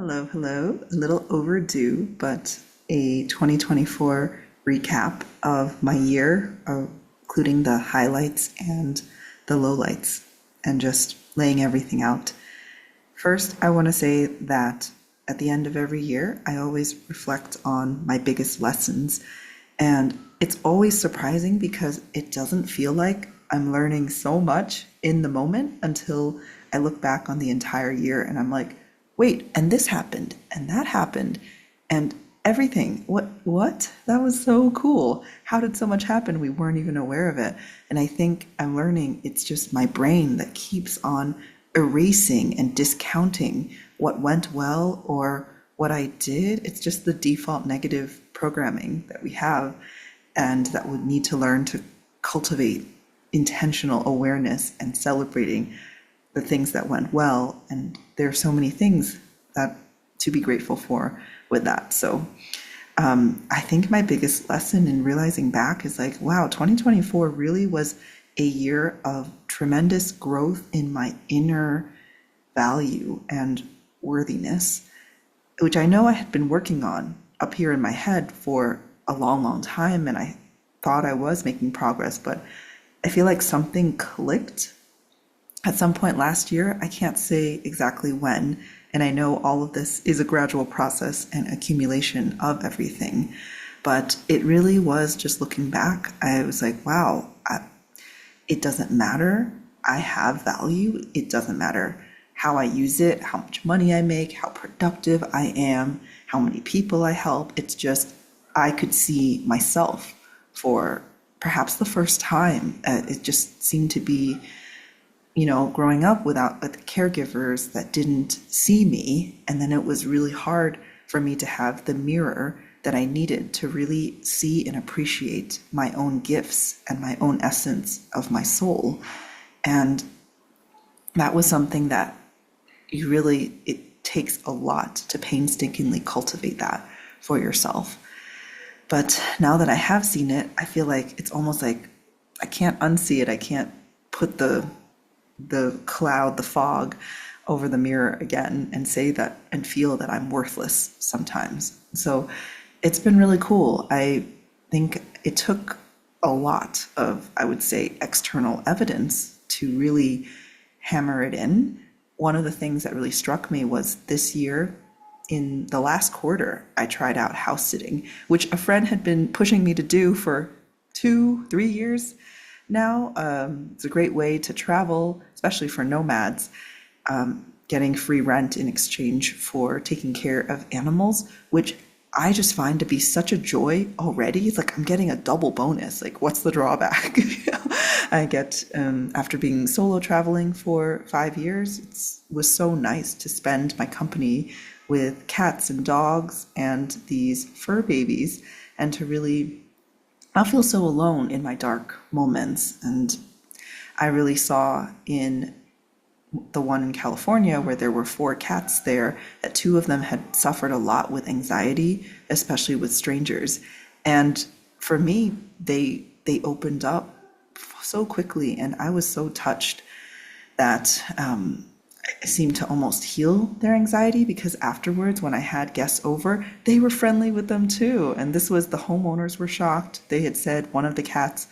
Hello, hello. A little overdue, but a 2024 recap of my year, including the highlights and the lowlights, and just laying everything out. First, I want to say that at the end of every year, I always reflect on my biggest lessons. And it's always surprising because it doesn't feel like I'm learning so much in the moment until I look back on the entire year and I'm like, wait, and this happened and that happened and everything. What? That was so cool. How did so much happen? We weren't even aware of it. And I think I'm learning it's just my brain that keeps on erasing and discounting what went well or what I did. It's just the default negative programming that we have and that would need to learn to cultivate intentional awareness and celebrating the things that went well. And there are so many things that to be grateful for with that. So I think my biggest lesson in realizing back is like, wow, 2024 really was a year of tremendous growth in my inner value and worthiness, which I know I had been working on up here in my head for a long, long time. And I thought I was making progress, but I feel like something clicked at some point last year. I can't say exactly when. And I know all of this is a gradual process and accumulation of everything. But it really was just looking back. I was like, wow, it doesn't matter. I have value. It doesn't matter how I use it, how much money I make, how productive I am, how many people I help. It's just, I could see myself for perhaps the first time. It just seemed to be, growing up without with caregivers that didn't see me. And then it was really hard for me to have the mirror that I needed to really see and appreciate my own gifts and my own essence of my soul. And that was something that it takes a lot to painstakingly cultivate that for yourself. But now that I have seen it, I feel like it's almost like I can't unsee it. I can't put the cloud, the fog over the mirror again and say that and feel that I'm worthless sometimes. So it's been really cool. I think it took a lot of, I would say, external evidence to really hammer it in. One of the things that really struck me was this year, in the last quarter, I tried out house sitting, which a friend had been pushing me to do for 2-3 years now. It's a great way to travel, especially for nomads, getting free rent in exchange for taking care of animals, which I just find to be such a joy already. It's like I'm getting a double bonus. Like, what's the drawback? I get, after being solo traveling for 5 years, it was so nice to spend my company with cats and dogs and these fur babies and to really not feel so alone in my dark moments. And I really saw in the one in California where there were 4 cats there, that 2 of them had suffered a lot with anxiety, especially with strangers. And for me, they opened up so quickly, and I was so touched that I seemed to almost heal their anxiety, because afterwards, when I had guests over, they were friendly with them too. And this was, the homeowners were shocked. They had said one of the cats,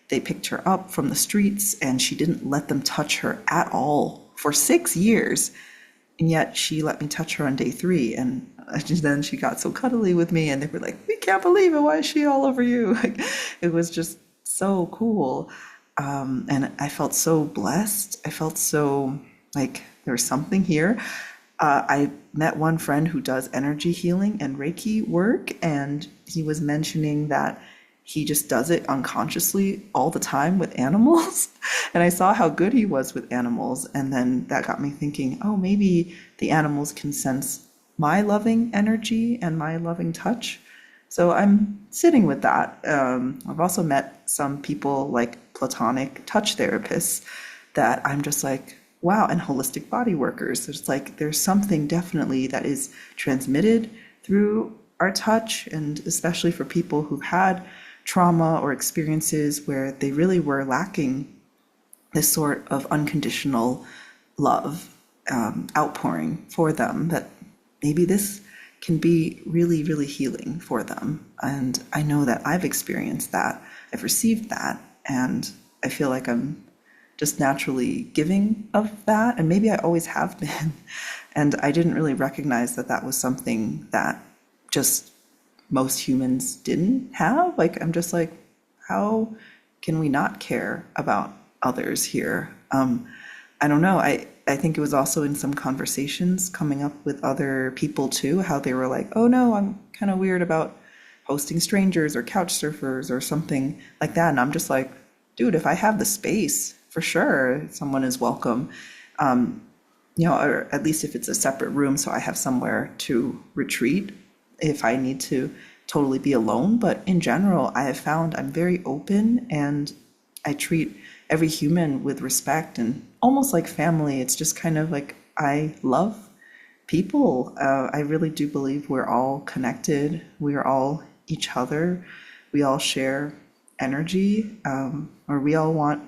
they picked her up from the streets and she didn't let them touch her at all for 6 years. And yet she let me touch her on day 3. And then she got so cuddly with me and they were like, we can't believe it. Why is she all over you? Like, it was just so cool. And I felt so blessed. I felt so like there was something here. I met one friend who does energy healing and Reiki work, and he was mentioning that he just does it unconsciously all the time with animals. And I saw how good he was with animals. And then that got me thinking, oh, maybe the animals can sense my loving energy and my loving touch. So I'm sitting with that. I've also met some people like platonic touch therapists that I'm just like, wow, and holistic body workers. There's something definitely that is transmitted through our touch, and especially for people who've had trauma or experiences where they really were lacking this sort of unconditional love outpouring for them, that maybe this can be really, really healing for them. And I know that I've experienced that. I've received that. And I feel like I'm just naturally giving of that. And maybe I always have been. And I didn't really recognize that that was something that just most humans didn't have. Like, I'm just like, how can we not care about others here? I don't know. I think it was also in some conversations coming up with other people too, how they were like, oh no, I'm kind of weird about hosting strangers or couch surfers or something like that. And I'm just like, dude, if I have the space, for sure, someone is welcome. Or at least if it's a separate room, so I have somewhere to retreat if I need to totally be alone. But in general, I have found I'm very open and I treat every human with respect and almost like family. It's just kind of like I love people. I really do believe we're all connected. We are all each other. We all share energy, or we all want,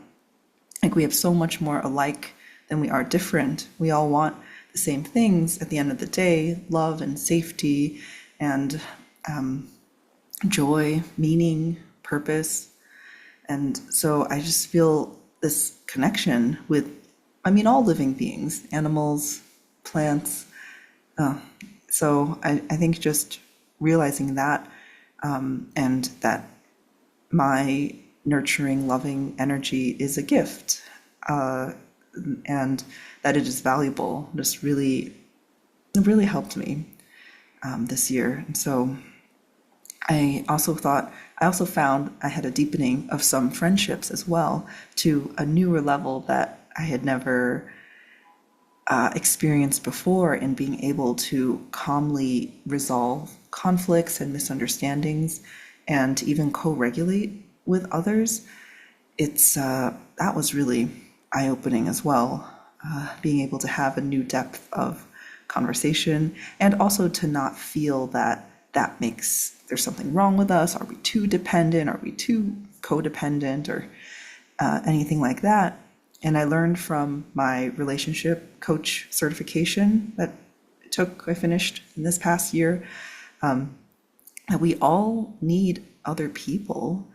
like, we have so much more alike than we are different. We all want the same things at the end of the day: love and safety and joy, meaning, purpose. And so I just feel this connection with, all living beings, animals, plants. So I think just realizing that, and that my nurturing, loving energy is a gift, and that it is valuable, just really, really helped me this year. And so I also found I had a deepening of some friendships as well, to a newer level that I had never experienced before, in being able to calmly resolve conflicts and misunderstandings and even co-regulate with others. That was really eye-opening as well, being able to have a new depth of conversation, and also to not feel that makes there's something wrong with us. Are we too dependent? Are we too codependent, or anything like that? And I learned from my relationship coach certification that I finished in this past year, that we all need other people.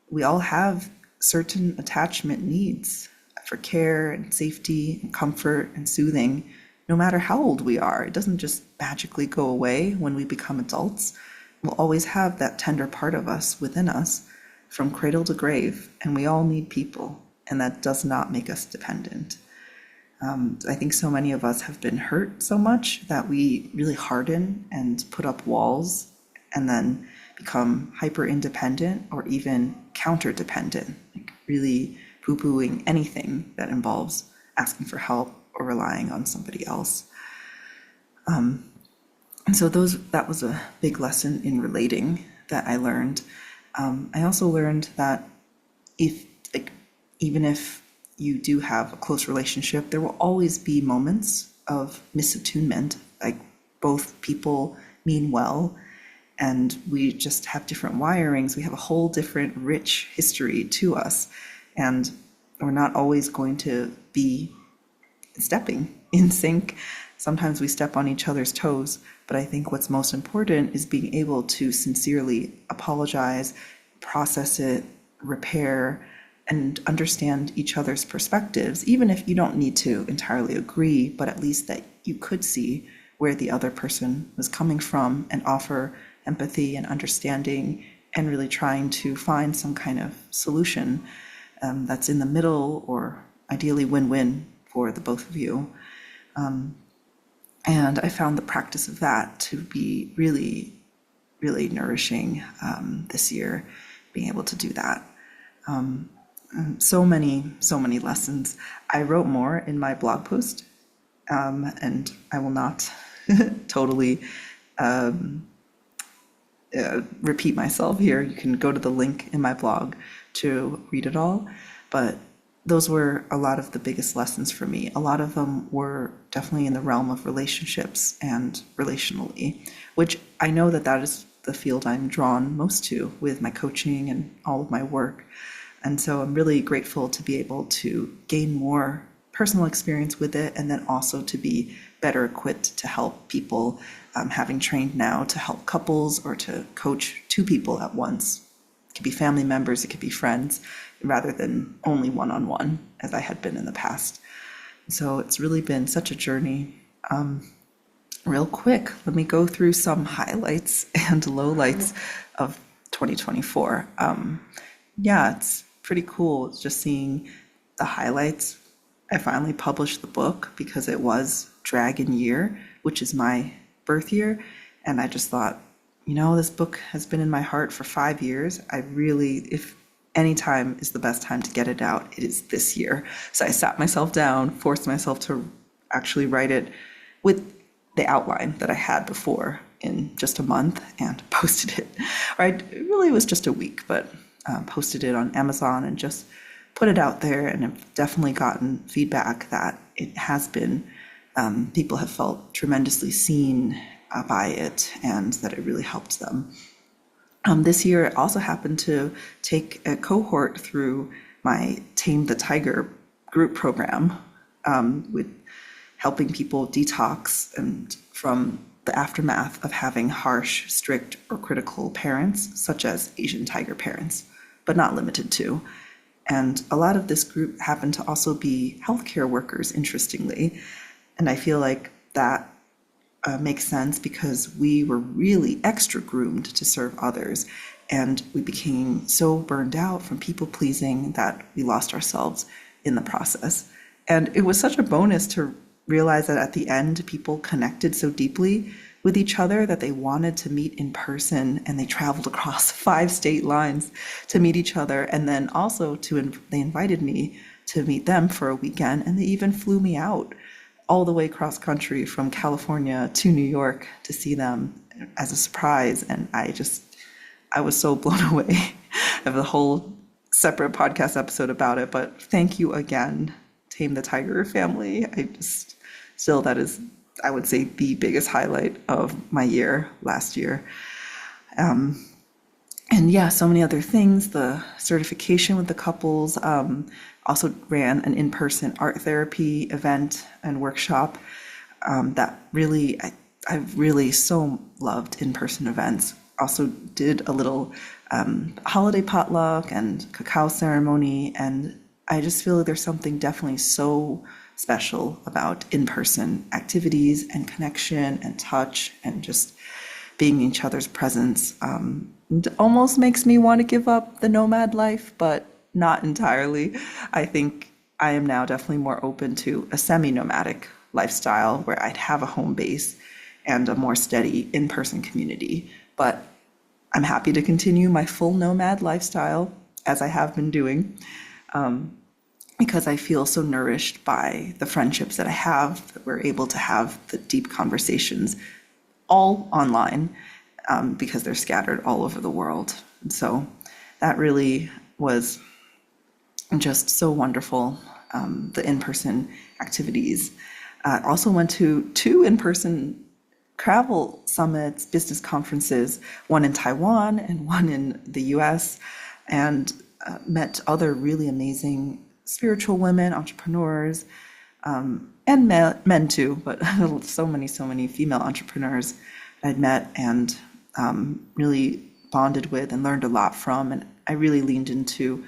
We all have certain attachment needs for care and safety and comfort and soothing, no matter how old we are. It doesn't just magically go away when we become adults. We'll always have that tender part of us within us from cradle to grave, and we all need people, and that does not make us dependent. I think so many of us have been hurt so much that we really harden and put up walls, and then become hyper independent or even counter dependent, like really poo-pooing anything that involves asking for help or relying on somebody else. And so that was a big lesson in relating that I learned. I also learned that even if you do have a close relationship, there will always be moments of misattunement. Like, both people mean well, and we just have different wirings. We have a whole different rich history to us, and we're not always going to be stepping in sync. Sometimes we step on each other's toes, but I think what's most important is being able to sincerely apologize, process it, repair, and understand each other's perspectives, even if you don't need to entirely agree, but at least that you could see where the other person was coming from, and offer empathy and understanding, and really trying to find some kind of solution that's in the middle, or ideally win-win for the both of you. And I found the practice of that to be really, really nourishing this year, being able to do that. So many lessons. I wrote more in my blog post, and I will not totally repeat myself here. You can go to the link in my blog to read it all, but those were a lot of the biggest lessons for me. A lot of them were definitely in the realm of relationships and relationally, which I know that is the field I'm drawn most to with my coaching and all of my work. And so I'm really grateful to be able to gain more personal experience with it, and then also to be better equipped to help people, having trained now to help couples or to coach two people at once. It could be family members, it could be friends, rather than only one-on-one, as I had been in the past. So it's really been such a journey. Real quick, let me go through some highlights and lowlights of 2024. Yeah, it's pretty cool just seeing the highlights. I finally published the book because it was Dragon Year, which is my birth year. And I just thought, this book has been in my heart for 5 years. I really, if any time is the best time to get it out, it is this year. So I sat myself down, forced myself to actually write it with the outline that I had before in just a month and posted it. Right? It really was just a week, but posted it on Amazon and just put it out there. And I've definitely gotten feedback that it has been, people have felt tremendously seen by it and that it really helped them. This year, I also happened to take a cohort through my Tame the Tiger group program, with helping people detox and from the aftermath of having harsh, strict, or critical parents, such as Asian tiger parents, but not limited to. And a lot of this group happened to also be healthcare workers, interestingly. And I feel like that makes sense because we were really extra groomed to serve others. And we became so burned out from people pleasing that we lost ourselves in the process. And it was such a bonus to realize that at the end, people connected so deeply with each other that they wanted to meet in person, and they traveled across 5 state lines to meet each other. And then also they invited me to meet them for a weekend, and they even flew me out all the way cross country from California to New York to see them as a surprise. And I was so blown away. I have a whole separate podcast episode about it, but thank you again, Tame the Tiger family. That is, I would say, the biggest highlight of my year last year. And yeah, so many other things. The certification with the couples, also ran an in-person art therapy event and workshop that really, I've really so loved in-person events. Also did a little holiday potluck and cacao ceremony, and I just feel like there's something definitely so special about in-person activities and connection and touch and just being in each other's presence. It almost makes me want to give up the nomad life, but not entirely. I think I am now definitely more open to a semi-nomadic lifestyle where I'd have a home base and a more steady in-person community. But I'm happy to continue my full nomad lifestyle as I have been doing, because I feel so nourished by the friendships that I have, that we're able to have the deep conversations all online, because they're scattered all over the world. And so that really was just so wonderful, the in-person activities. Also went to 2 in-person travel summits, business conferences, one in Taiwan and one in the US, and met other really amazing spiritual women, entrepreneurs, and men too, but so many female entrepreneurs I'd met and really bonded with and learned a lot from. And I really leaned into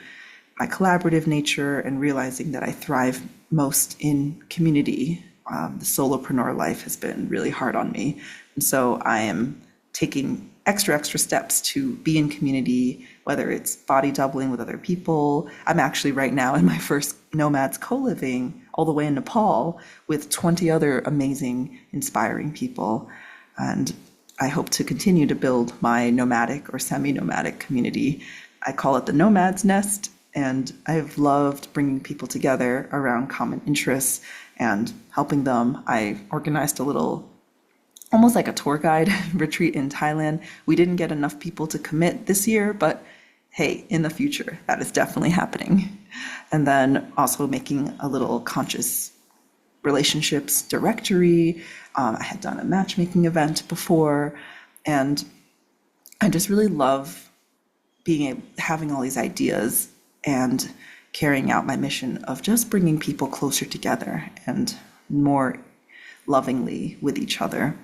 my collaborative nature and realizing that I thrive most in community. The solopreneur life has been really hard on me. And so I am taking extra steps to be in community, whether it's body doubling with other people. I'm actually right now in my first Nomads co-living all the way in Nepal with 20 other amazing, inspiring people. And I hope to continue to build my nomadic or semi-nomadic community. I call it the Nomad's Nest, and I've loved bringing people together around common interests and helping them. I organized a little, almost like a tour guide retreat in Thailand. We didn't get enough people to commit this year, but hey, in the future, that is definitely happening. And then also making a little conscious relationships directory. I had done a matchmaking event before, and I just really love having all these ideas and carrying out my mission of just bringing people closer together and more lovingly with each other,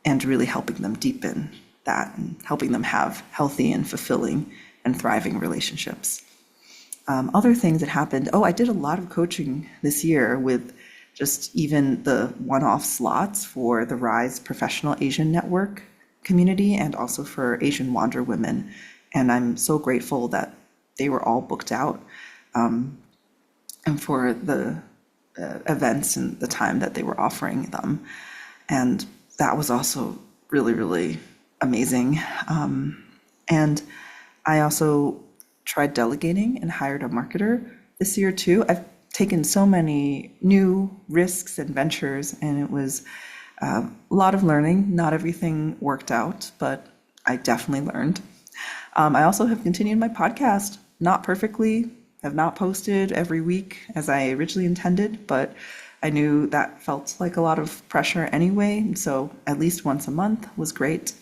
and really helping them deepen that and helping them have healthy and fulfilling and thriving relationships. Other things that happened, I did a lot of coaching this year with just even the one-off slots for the Rise Professional Asian Network community and also for Asian Wander Women. And I'm so grateful that they were all booked out, and for the events and the time that they were offering them. And that was also really, really amazing. And I also tried delegating and hired a marketer this year too. I've taken so many new risks and ventures, and it was a lot of learning. Not everything worked out, but I definitely learned. I also have continued my podcast, not perfectly, have not posted every week as I originally intended, but I knew that felt like a lot of pressure anyway, so at least once a month was great.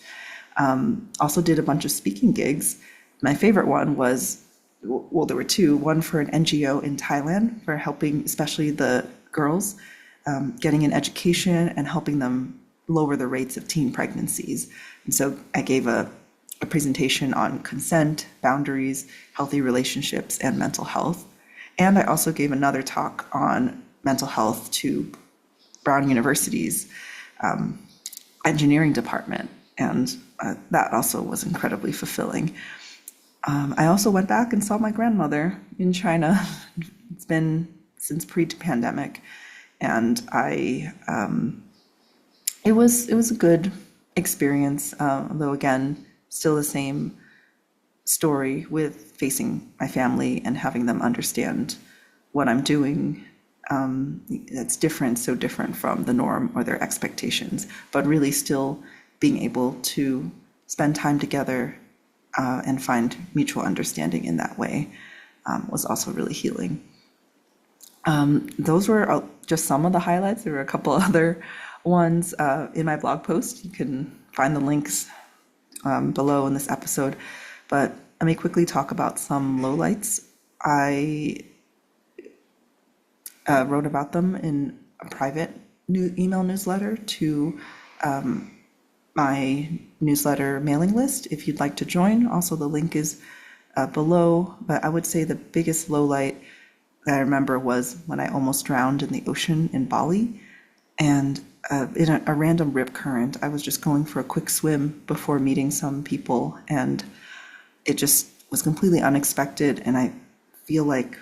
Also did a bunch of speaking gigs. My favorite one was, well, there were two, one for an NGO in Thailand for helping especially the girls getting an education and helping them lower the rates of teen pregnancies. And so I gave a presentation on consent, boundaries, healthy relationships, and mental health. And I also gave another talk on mental health to Brown University's engineering department. And that also was incredibly fulfilling. I also went back and saw my grandmother in China. It's been since pre-pandemic, and it was a good experience. Though again, still the same story with facing my family and having them understand what I'm doing. That's different, so different from the norm or their expectations, but really still being able to spend time together and find mutual understanding in that way was also really healing. Those were just some of the highlights. There were a couple other ones in my blog post. You can find the links below in this episode, but let me quickly talk about some lowlights. I wrote about them in a private email newsletter to my newsletter mailing list if you'd like to join. Also, the link is below, but I would say the biggest lowlight that I remember was when I almost drowned in the ocean in Bali. And in a random rip current, I was just going for a quick swim before meeting some people, and it just was completely unexpected. And I feel like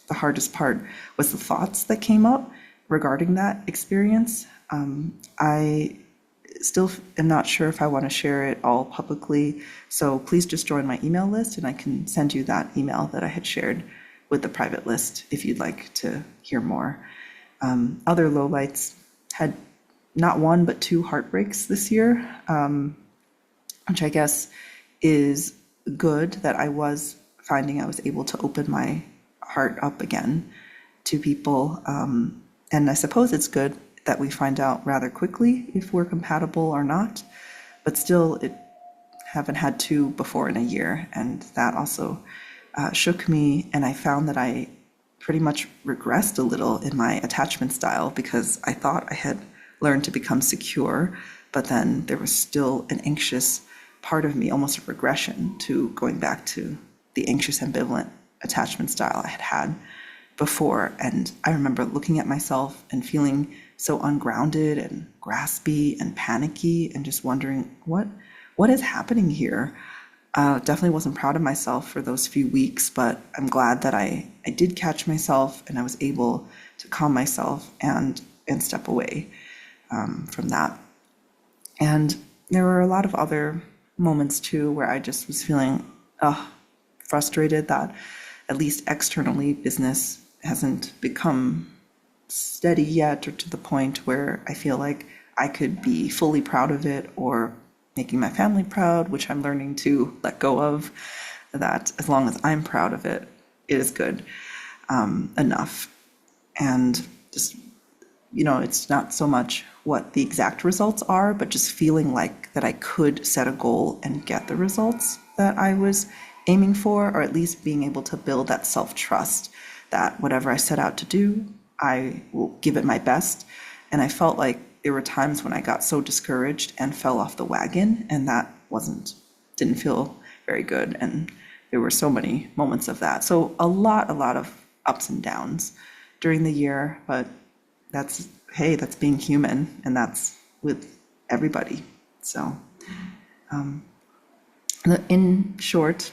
the hardest part was the thoughts that came up regarding that experience. I still am not sure if I want to share it all publicly, so please just join my email list and I can send you that email that I had shared with the private list if you'd like to hear more. Other lowlights had not one but two heartbreaks this year, which I guess is good that I was finding I was able to open my heart up again to people. And I suppose it's good that we find out rather quickly if we're compatible or not, but still it haven't had two before in a year, and that also shook me. And I found that I pretty much regressed a little in my attachment style because I thought I had learned to become secure, but then there was still an anxious part of me, almost a regression to going back to the anxious ambivalent attachment style I had had before. And I remember looking at myself and feeling so ungrounded and graspy and panicky and just wondering what is happening here. Definitely wasn't proud of myself for those few weeks, but I'm glad that I did catch myself and I was able to calm myself and step away from that. And there were a lot of other moments too where I just was feeling frustrated that at least externally business hasn't become steady yet, or to the point where I feel like I could be fully proud of it or making my family proud, which I'm learning to let go of, that as long as I'm proud of it, it is good enough. And just, it's not so much what the exact results are, but just feeling like that I could set a goal and get the results that I was aiming for, or at least being able to build that self-trust that whatever I set out to do, I will give it my best, And I felt like there were times when I got so discouraged and fell off the wagon, and that didn't feel very good. And there were so many moments of that. So a lot of ups and downs during the year, but hey, that's being human, and that's with everybody. So in short,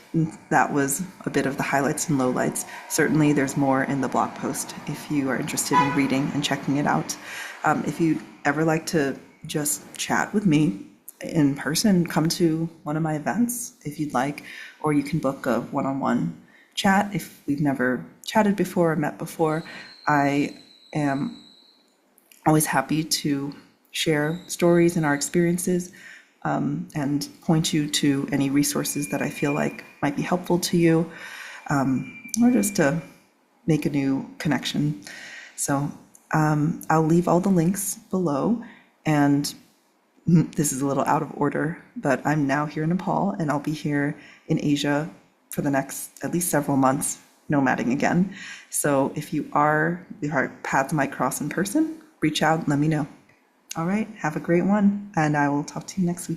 that was a bit of the highlights and lowlights. Certainly, there's more in the blog post if you are interested in reading and checking it out. If you'd ever like to just chat with me in person, come to one of my events if you'd like, or you can book a one-on-one chat if we've never chatted before or met before. I am always happy to share stories and our experiences, and point you to any resources that I feel like might be helpful to you, or just to make a new connection. So I'll leave all the links below, and this is a little out of order, but I'm now here in Nepal, and I'll be here in Asia for the next at least several months, nomading again. So if our paths might cross in person, reach out and let me know. All right, have a great one, and I will talk to you next week.